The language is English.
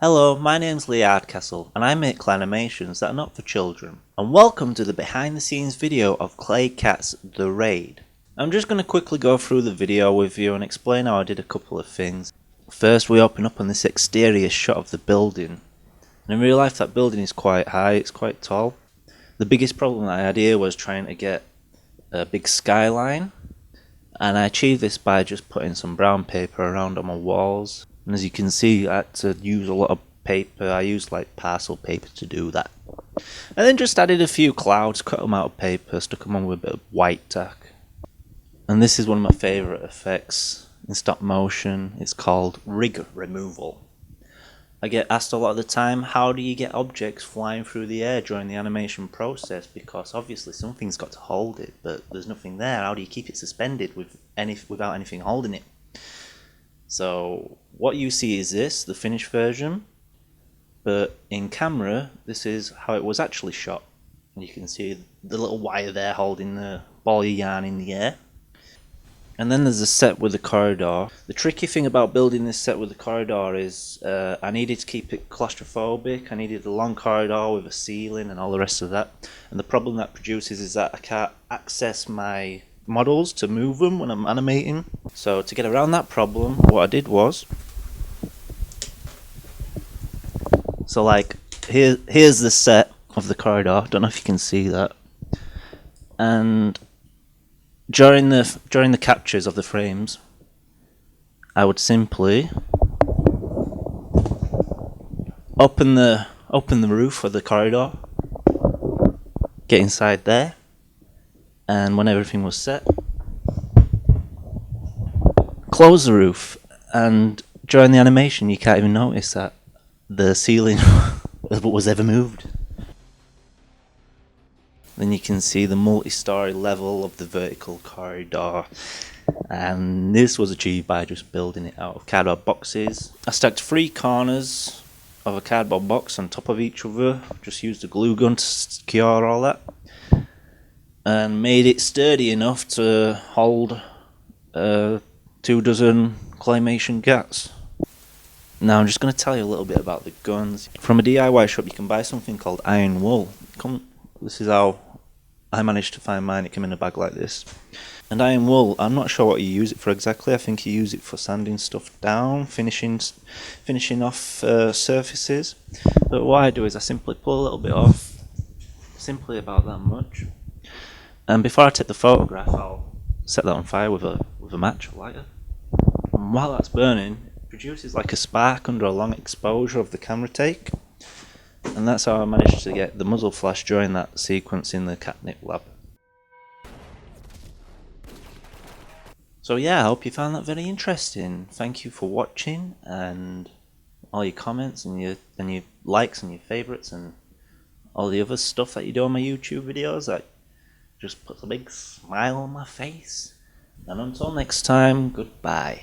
Hello, my name's Hardcastle, and I make clay animations that are not for children. And welcome to the behind the scenes video of Claycat's The Raid. I'm just going to quickly go through the video with you and explain how I did a couple of things. First, we open up on this exterior shot of the building. And in real life that building is quite high, it's quite tall. The biggest problem that I had here was trying to get a big skyline. And I achieved this by just putting some brown paper around on my walls. And as you can see, I had to use a lot of paper. I used like parcel paper to do that. And then just added a few clouds, cut them out of paper, stuck them on with a bit of white tack. And this is one of my favourite effects in stop motion. It's called rig removal. I get asked a lot of the time, how do you get objects flying through the air during the animation process? Because obviously something's got to hold it, but there's nothing there. How do you keep it suspended without anything holding it? So what you see is this, the finished version, but in camera this is how it was actually shot. And you can see the little wire there holding the ball of yarn in the air. And then there's a set with the corridor. The tricky thing about building this set with the corridor is I needed to keep it claustrophobic. I needed a long corridor with a ceiling and all the rest of that. And the problem that produces is that I can't access my models to move them when I'm animating. So to get around that problem, what I did was, so like here's the set of the corridor. Don't know if you can see that. And during the captures of the frames, I would simply open the roof of the corridor, get inside there, and when everything was set, close the roof. And during the animation, you can't even notice that the ceiling was ever moved. Then you can see the multi-story level of the vertical corridor, and this was achieved by just building it out of cardboard boxes. I stacked 3 corners of a cardboard box on top of each other, just used a glue gun to secure all that, and made it sturdy enough to hold 2 dozen claymation cats. Now I'm just going to tell you a little bit about the guns. From a DIY shop you can buy something called iron wool. This is how I managed to find mine. It came in a bag like this. And iron wool, I'm not sure what you use it for exactly. I think you use it for sanding stuff down, finishing off surfaces. But what I do is I simply pull a little bit off, simply about that much. And before I take the photograph, I'll set that on fire with a match, a lighter. And while that's burning, it produces like a spark under a long exposure of the camera take. And that's how I managed to get the muzzle flash during that sequence in the catnip lab. So yeah, I hope you found that very interesting. Thank you for watching, and all your comments and your likes and your favourites and all the other stuff that you do on my YouTube videos. That just puts a big smile on my face. And until next time, goodbye.